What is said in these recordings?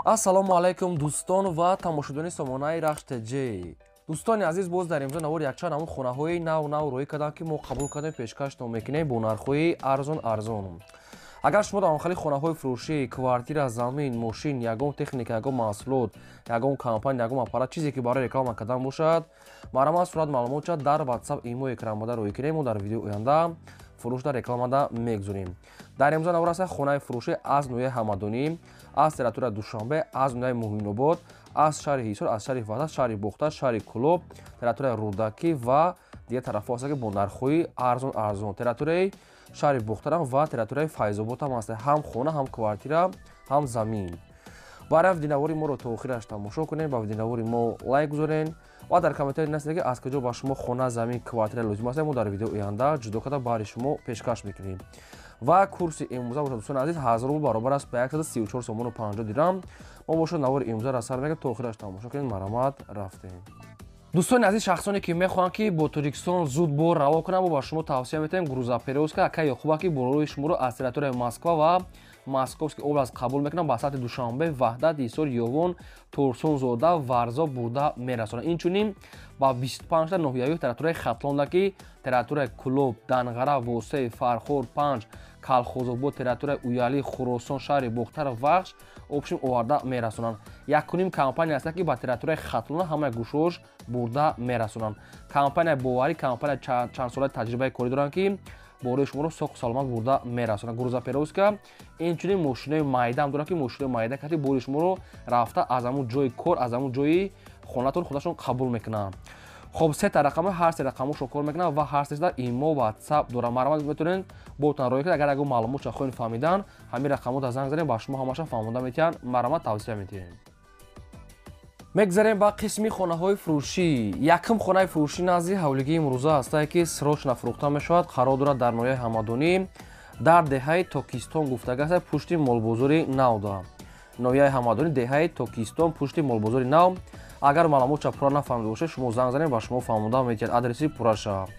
ассалому алайкум дӯстон ва тамошобинони сомонаи рахштеҷ. дӯстони азиз, боз дар имрӯз навор якчанд ҳамун хонаҳои нав роӣ кардам, ки мо қабул кардем пешкаштон мекунем бо нархҳои арзон. агар шумо дар хали хонаҳои фурӯшӣ, квартира, замин, мошин, ягон техника, ягон маҳсулот, ягон компания, ягон аппарат, чизе ки барои реклама кардан бошад, марҳамат сурат маълумот шуд дар WhatsApp имо экранбада рӯй кунем. мо дар видеои оянда фурӯшда рекламада мегузорем. дар имрӯза навор аст хонаи фурӯшӣ аз ноҳияи ҳамадонӣ, аз территорияи Душанбе, аз ноҳияи Муъминобод, аз шаҳри Ҳисор, аз шаҳри Ваҳдат, шаҳри Бухта, шаҳри Кӯлоб, территорияи Рӯдакӣ ва дигар тарафҳо ҳастанд, ки бо нархҳои арзон. территорияи шаҳри Бухтарам ва территорияи Файзобод ҳам ҳастанд. ҳам хона, ҳам квартира, ҳам замин. барои видеонавори моро то охираш тамошо кунед, ба видеонавори мо лайк гузорен ва дар комментарӣ насида, ки аз куҷо ба шумо хона, замин, квартира лозим аст. мо дар видеои оянда ҷудо карда баҳри шумо пешкаш мекунем. ва курси имрӯза бошад дӯстони азиз 1000 рубл баробар аст ба 134 сомону 50 дирам. мо бошад навори имрӯзаро сар мегирем, то охираш тамошо кунед. марҳамат, рафтем. дӯстони азиз, шахсоне ки мехоҳанд ки бо Туркистон зуд бор раво кунанд, мо ба шумо тавсия метавонем грузоперевозка акаи хуб, ки борои шуморо аз территорияи Москва ва Московский област қабул мекунанд, ба сатҳи Душанбе, Ваҳдат, Ҳисор, Ёвон, Турсунзода, Варзо бурда мерасонанд. инчунин ба 25 та ноҳияви территорияи Хатлонда, ки территорияи Кӯлоб, Данғара, Восеи, Фархор, Панҷ, Калхозобод, территорияи Уялӣ, Хуросон, шаҳри Бухтар, Вахш обшим оварда мерасонанд. 1,5 компания аст, ки ба территорияи Хатлона ҳамаи гӯшош бурда мерасонанд. компанияи боварӣ, компанияи чанд солаи таҷрибаи корӣ доранд, ки борои шуморо соқ саломат бурда мерасонанд. грузоперевозка инчунин мошинаи майда ҳам доранд, ки мошинаи майда кати бори шуморо рафта аз ҳамун ҷои кор, аз ҳамун ҷои хонатон худашон қабул мекунанд. хоб се та рақама, ҳар се рақамошро кор мекунанд ва ҳар седа имо, WhatsApp доранд. марҳамат метавонед ботон роӣ кунед. агар ягон маълумотро хоҳед фаҳмидан, ҳамин рақамота занг занед, ба шумо ҳамаша фаҳмонда метиҳанд. марҳамат, тавсия метиҳем. мегзарем ба қисми хонаҳои фурӯшӣ. якум хонаи фурӯшӣ назди ҳавлигии имрӯза ҳастае, ки срочно фурӯхта мешавад. қарор дорад дар ноҳияи ҳамадонӣ, дар деҳаи Токистон гуфтага аст, пушти молбозори навда. ноҳияи ҳамадонӣ, деҳаи Токистон, пушти молбозори нав. агар маълумотро пурра нафаҳмида бошед, шумо занг занед, ба шумо фаҳмонда метиҳад. адреси пурра шавад.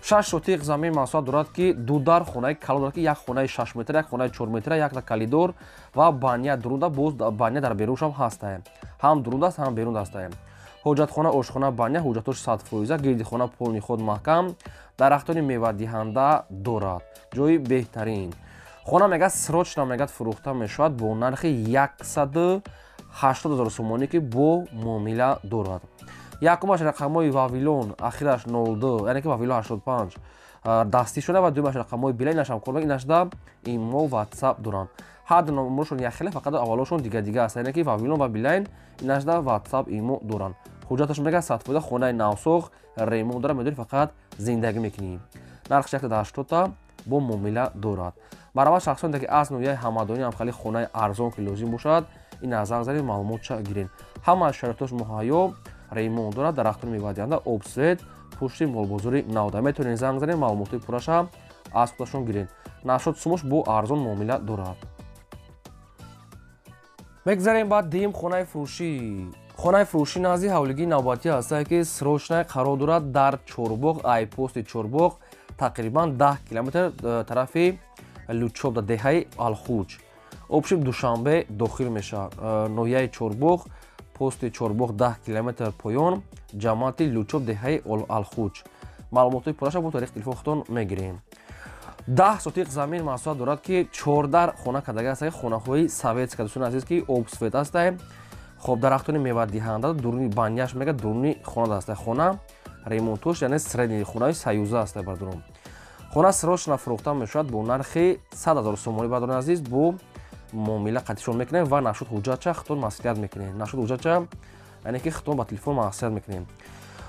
6 сотиқ замин маҳсулот дорад, ки ду дар хонаи калон дорад, ки як хонаи 6 метра, як хонаи 4 метра, якта калидор ва баня дурунда, боз баня дар берунш ҳам ҳастае. ҳам дурунд аст, ҳам берун ҳастае. ҳоҷатхона, ошхона, баня, ҳоҷатош 100%, гирдихона, полни ход маҳкам, дарахтони мевадиҳанда дорад. ҷои беҳтарин. хона мегӯяд срочно мегӯяд фурӯхта мешавад бо нархи 180 000 сомонӣ, ки бо муомила дорад. якумаш рақамҳои Вавилон, ахираш 02, яъне ки Вавилон 85 дастӣ шуда ва дуюмаш рақамҳои била, инаш ҳам кор мекунад. инашда имо, WhatsApp доранд. ҳар ду номершон яхеле, фақат аввалошон дига аст, яъне ки Вавилон ва Билайн инашда WhatsApp имо доранд. ҳуҷҷаташ мегӯяд 100% хонаи навсох, ремонт дорад, медонӣ фақат зиндагӣ мекунӣ. нархш 180 та бо муомила дорад. марҳамат, шахсоне ки аз ноҳияи ҳамадонӣ ҳам хали хонаи арзон ки лозим бошад, ин занг занед, маълумотша гирен. ҳама шароитош муҳайё, ремонт дорад, дарахтони мевадиҳанда, обсвет, пушти молбозори навда. метавонед занг занед, маълумоти пурраша аз худашон гирен. 80 сомош бо арзон муомила дорад. мегзарем ба дим хонаи фурӯшӣ. хонаи фурӯшӣ назди ҳавлигии навбатӣ ҳастае, ки срочна қарор дорад дар Чорбоғ, айпости Чорбоғ, тақрибан 10 километр тарафи Лючобда, деҳаи Алхуҷ. обшим Душанбе дохил мешавад. ноҳияи Чорбоғ, пости Чорбоғ 10 километр поён, ҷамоати Лючоб, деҳаи Алхуҷ. маълумоти пурраша бо тариқи телефон худтон мегирем. 10 сотиқ замин маҳсулот дорад, ки 14 хона кардага аст, хонаҳои советска. дӯстони азиз, ки обсвет астае. хоб дарахтони мевадиҳанда, дуруни баняш мега, дуруни хона астае. хона ремонтош, яъне средни хонаи союза астае. бардурум хона срочно фурӯхта мешавад бо нархи 100 000 сомонӣ. бардурум азиз, бо муомила қатишон мекунем ва нашуд ҳуҷҷатча худтон маслиҳат мекунем. нашуд ҳуҷҷатча яъне ки худтон ба телефон маслиҳат мекунем.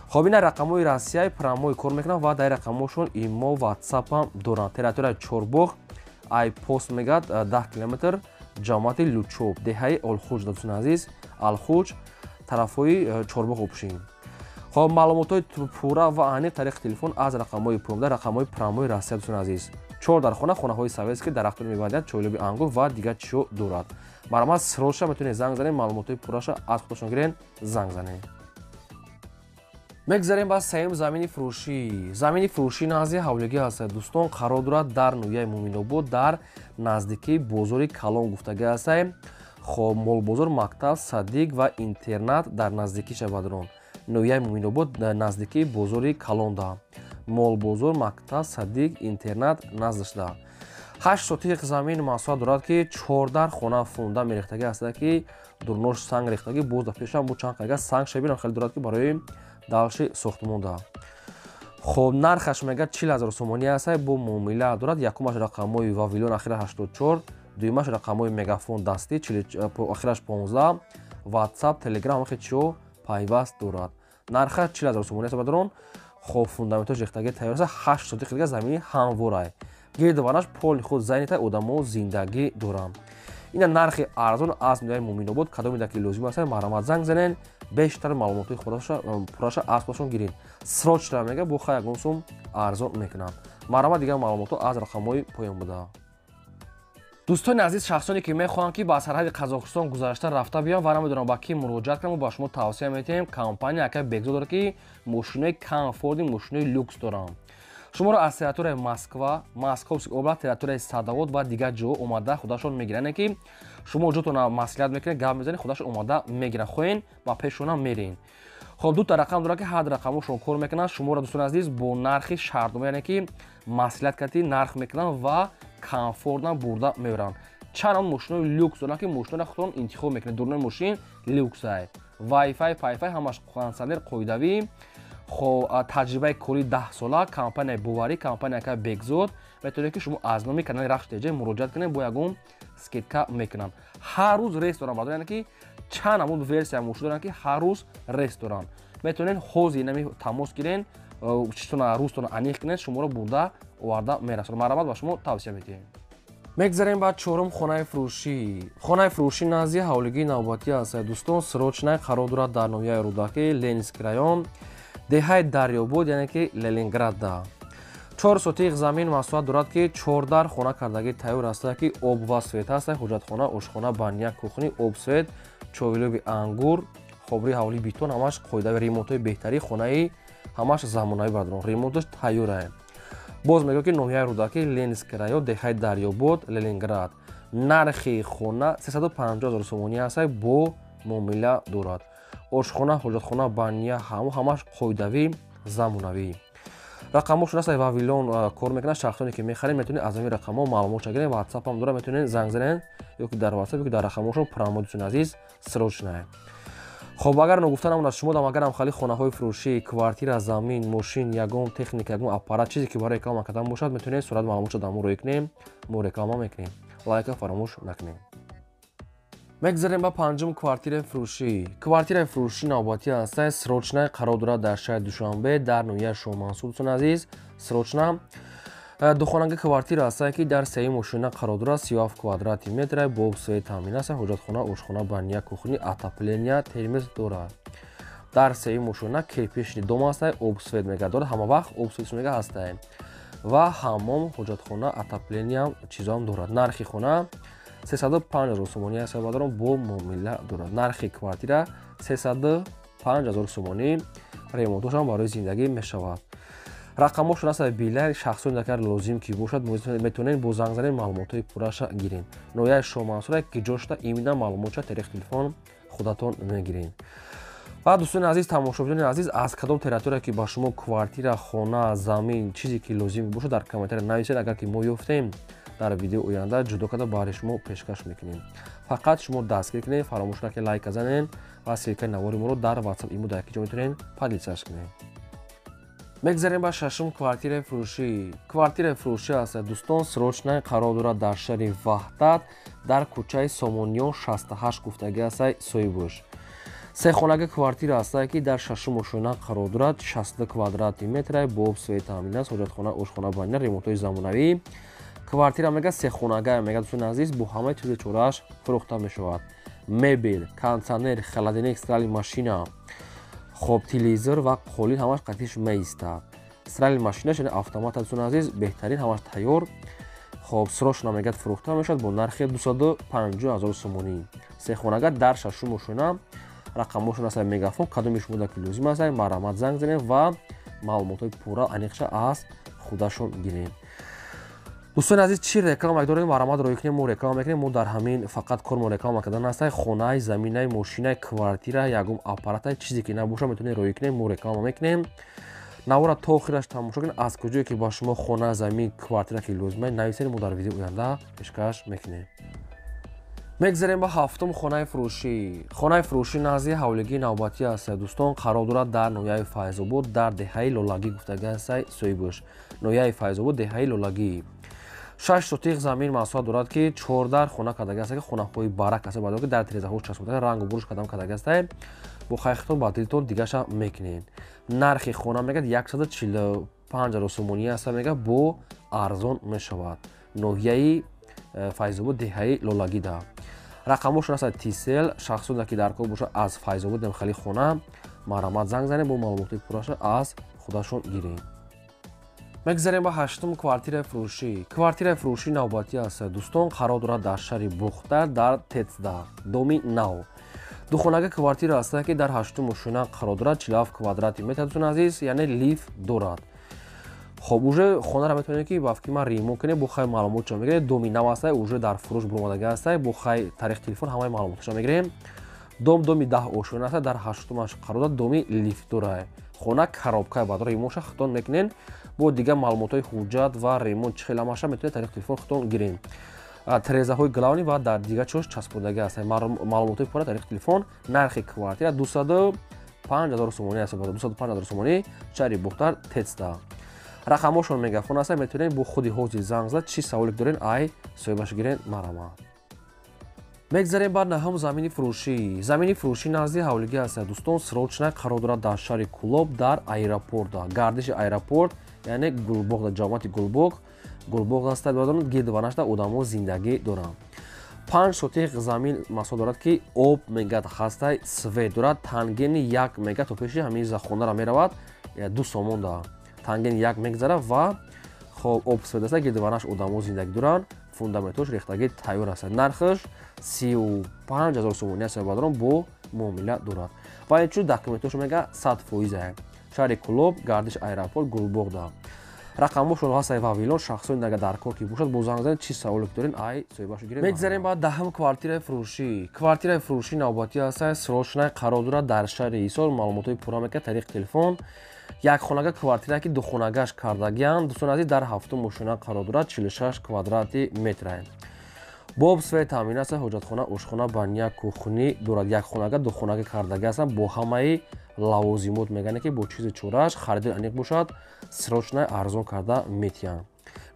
хоб ина рақамҳои Россияи прамои кор мекунанд ва дар рақамҳошон имо, WhatsApp ҳам доранд. территорияи Чорбоғ, айпост мегӯяд 10 километр, ҷамоати Лючоб, деҳаи Алхуҷ. дӯстони азиз, Алхуҷ тарафҳои Чорбоғ обшин. хоб маълумотҳои пурра ва аниқ тариқи телефон аз рақамҳои пурра, рақамҳои прамои Россия. дӯстони азиз, 4 дар хона, хонаҳои советски, дарахтони мевадиҳанд, чойлоби ангур ва дигар чизо дорад. марҳамат, срочно метавонед занг занед, маълумотҳои пурраша аз худашон гирен, занг занед. мегзарем ба сеюм замини фурӯшӣ. замини фурӯшӣ назди ҳавлигӣ ҳастае. дӯстон, қарор дорад дар ноҳияи Муъминобод, дар наздикии бозори Калон гуфтага ҳастае. хоб молбозор мактаб садиқ ва интернат дар наздикии шабадрон ноҳияи муъминобод наздикии бозори калонда молбозор мактаб садиқ интернат наздашда 8 сотиқ замин масоат дорад ки 14 хона фунда мерехтагӣ ҳастад ки дурнош санг рехтагӣ боз дар пешам бу чанд қайга санг шабинам хеле дорад ки барои далши сохтмонда хоб нархаш мега 40,000 сомонӣ ҳастад бу муомила дорад якумаш рақамҳои вавилон ахира 84 дуюмаш рақамҳои мегафон дастӣ ахираш 15 ватсап телеграм ҳамахи чиё пайваст дорад нархаш 40,000 сомонӣ ҳастад бадарон хоб фундаментош рехтагӣ тайёр аст 8 сотиқ дига замини ҳамворай гирдванаш поли худ зайнита одамо зиндагӣ дорам ина нархи арзон аз ноҳияи муъминобод кадоме даки лозим аст марамат занг занен бештар маълумотои пурраша аз худашон гирин срочно мега бо ха ягон сум арзон мекунам марамат дигар маълумото аз рақамҳои поён буда дӯстони азиз шахсоне ки мехоҳанд ки ба сарҳади қазоқистон гузашта рафта биён ва намедонам ба ки муроҷиат кунам ба шумо тавсия метиҳем компания яка бекзо дорад ки мошинои камфорди мошинои люкс дорам шуморо аз территорияи москва московский област территорияи садовод ва дигар ҷо омада худашон мегиранд ки шумо ҷотона маслиҳат мекунед гап мезанед худашон омада мегиранд хоҳен ба пешона мерин хоб дута рақам дорад ки ҳар рақамошон кор мекунанд шуморо дӯстони азиз бо нархи шартнома яъне ки маслиҳат карди нарх мекунанд ва комфортан бурда меоранд чанд мошинои люкс доранд ки мошиноро худтон интихоб мекунед дурнои мошин люксай вайфай пайфай ҳамаш кондитсионер қоидавӣ таҷрибаи кори 10 сола компанияи буварӣ компания яка бекзод метавонед ки шумо аз номи канали рахш теҷа муроҷиат кунед бо ягон скидка мекунанд ҳар рӯз рейс доранд бадон яъне ки чанд амуд версия мошин доранд ки ҳар рӯз рейс доранд метавонед ҳозир нами тамос гирен читона рӯзтона аниқ кунед шуморо бурда оварда мерасонад марамат ба шумо тавсия метиҳем мегзарем ба чорум хонаи фурӯшӣ назди ҳавлигии навбатӣ аст дӯстон срочнай қарор дорад дар ноҳияи рӯдаки ленинский район деҳаи дарёбод яъне ки ленинградда 4 сотиқ замин масоат дорад ки 14 хона кардагӣ тайёр астад ки об ва свет аст ҳоҷатхона ошхона баня кухни обсвет чойлуби ангур хобри ҳавли битон ҳамаш қоидави ремонтҳои беҳтарӣ хонаи ҳамаш замонави бадрон ремонташ тайёрае боз мегӯям ки ноҳияи рӯдаки ленинский район деҳаи дарёбод ленинград нархи хона 350,000 сомонӣ аст бо муомила дорад ошхона ҳоҷатхона баня ҳамаш қоидави замонавӣ рақамошон аст вавилон кор мекунад шахсоне ки мехаред метавонед аз ҳамин рақамҳо маълумотша гиред ватсапам дорад метавонед занг занед ё ки дар ватсап ё ки дар рақамошон пурама дӯстони азиз срочнае хоб агар ногуфта намонад шумодам агарам хали хонаҳои фурӯшӣ квартира замин мошин ягон техника ягон аппарат чизе ки барои реклама кардан бошад метавонед сурат маълумотша дар мо рӯй кунем мо реклама мекунем лайка фаромӯш накунем мегзарем ба панҷум квартираи фурӯшӣ навбатӣ аст срочна қарор дорад дар шаҳри душанбе дар ноҳияи шоҳмансур дӯстони азиз срочна духонага квартира аст ки дар сеюм мошина қарор дорад 37 квадрати метр бо обсвет таъмин аст ҳоҷатхона ошхона баня кухни отопления термос дорад дар сеюм мошина кирпични дом аст обсвет мега дорад ҳама вақт обсвет мега аст ва ҳаммом ҳоҷатхона отопления чизам дорад нархи хона 350,000 сомонӣ аст бадарон бо муомила дорад нархи квартира 350,000 сомонӣ ремонтошам барои зиндагӣ мешавад рақамошон аст билай шахсони дакар лозим ки бошад метавонед бо занг занед маълумотои пурраша гирен ноҳияи шоҳмансура ки ҷошта имина маълумотша тариқи телефон худатон мегирен ва дӯстони азиз тамошобинони азиз аз кадом территория ки ба шумо квартира хона замин чизе ки лозим бошад дар комментария нависед агар ки мо ёфтем дар видеои оянда ҷудо карда барои шумо пешкаш мекунем фақат шумо дастгир кунед фаромӯш накунед лайка занед ва ссилкаи навори моро дар ватсап имо дар якиҷо метавонед падлисаш кунед мегзарем ба шашум квартираи фурӯшӣ аст дӯстон срочна қарор дорад дар шаҳри ваҳдат дар кӯчаи сомониён 68 гуфтагӣ аст соҳибуш сехонага квартира аст ки дар шашум мошина қарор дорад 60 квадрати метр бо обсвет таъмин аст ҳоҷатхона ошхона баня ремонтҳои замонавӣ квартира мега сехонага мега дӯстони азиз бо ҳамаи чизи чорааш фурӯхта мешавад мебел кондитсионер холодильник стиральная машина хоб телевизор ва қолин ҳамаш қатиш меистад стиральная машина яъне автомат дӯстони азиз беҳтарин ҳамаш тайёр хоб срочно мега фурӯхта мешавад бо нархи 250,000 сомонӣ сехонага дар шашум мошина рақамошон аст мегафон кадоми шумо даки лозим аст марамат занг занед ва маълумотои пурра аниқша аз худашон гиред دوستان عزیز چی رکلام داریم مرامات رو کنیم و رکلام میکنیم و در همین فقط کار رکلام کردن است خونه زمینه ماشین کوارتیره یگم آپارات چیزی که نباشه میتونیم روی کنیم و رکلام میکنیم نوارا تا آخرش تماشا کنید از کجایی که با شما خونه زمین کوارتیره که لازمه نویسید و در ویدیو آینده پیشکش میکنیم میگذاریم با هفتم خانه فروشی نازی حولگی نوبتی است دوستان قرار دارد در نویای فیض‌آباد در دهه لولگی گفتگی است سویبوش نویای فیض‌آباد دهه لولگی 6 سوتیق زمین محصول دارد که 14 خانه کردگی است که خانه های برک است بعد که در 13 چسبیده رنگ و بروش کدام کردگی است با خیختون با دلتون دیگه شا میکنین نرخ خانه میگه 145 سومونی است میگه با ارزان میشود نویای فیض‌آباد دهه لولگی ده رقمش است تیسل شخصی که در کار باشه از فیض‌آباد دمخالی خانه مرامت زنگ زنه با معلومات پراش از خودشون گیرین میگذاریم با هشتم کوارتیر فروشی نوبتی است دوستان قرار دارد در شهر بختر در تتدا دومی نو دو خانه کوارتیر است که در هشتم شونه قرار دارد 47 کوادراتی متر دوستان عزیز یعنی لیف دارد خب اوجه خانه را میتونید که با افکیما ریمو کنید بخوای معلومات شما میگیرید دومی نو است اوجه در فروش برآمدگی است بخوای تاریخ تلفن همه معلوماتش میگیریم دومی 10 اوشون است در هشتمش قرار دارد دومی لیف داره خانه коробка بعد ریموش خودتون میکنین با دیگه معلومات حجت و ریمونت چخیل همشه میتونید تاریخ تلفن خودتون گیرین تریزه های گلاونی و در دیگه چوش چسبودگی است معلومات پورا تاریخ تلفن نرخ کوارتیر 250,000 سومونی است 250,000 سومونی شهر بختر تتدا رقمشون مگافون است میتونید با خودی حوزی زنگ زد چی سوالی دارین ای سویبش گیرین مرامت میگذاریم بعد نهم زمینی فروشی نزدیک حولگی است دوستان سروچنا قرار دارد در شهر کلوب در ایرپورت گردش ایرپورت یعنی گلبوغ جامعه گلبوغ است دادن گرد ونشته آدمو زندگی دارن 5 سوتیق زمین محصول دارد که آب میگه خسته سوی دارد تنگین 1 میگه تو پیش همین خونه را میرود 2 سومون دا تنگین 1 میگذره و خب آب سوی است گرد ونش آدمو زندگی دارن فوندامنتش ریختگی تایور است نرخش 35,000 سومونی است بادران با معامله دارد و این چون دکومنتش میگه 100% شهر کلوب گردش ایرپورت گلبوغ دا رقمشون هست ویلون شخصی دیگه در کار کی باشد با زنگ زدن چی سوالی دارین ای سویباشو گیرین میگذاریم بعد دهم کوارتیر فروشی نوبتی است سروشنا قرار دارد در شهر ایسال معلومات پورا میگه تاریخ تلفن یک خانه کوارتیر که دو خانه‌اش کردگیان دوستان عزیز در هفتم ماشین قرار دارد 46 کوادراتی متر باب سوی تامین است حاجتخانه آشخانه بانیا کوخنی دارد یک خانه دو خانه کردگی است با همه لوازمات میگن که با چیز چورش خرید انیق باشد سروچنا ارزان کرده میتیان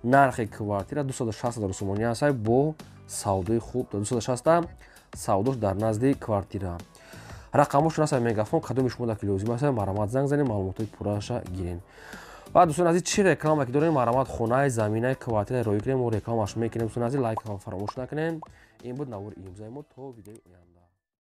نرخ کوارتیر 260,000 سومونی است با سودای خوب 260 سوداش در نزد کوارتیر رقمش است مگافون کدوم شما در لازم است مرامت زنگ زنید معلومات پوراش گیرین و دوستان عزیز چی رکلام که دارین مرامت خونه زمینه کوارتیر روی کنیم و رکلامش میکنیم دوستان عزیز لایک فراموش نکنین این بود نور امضای ما تو ویدیو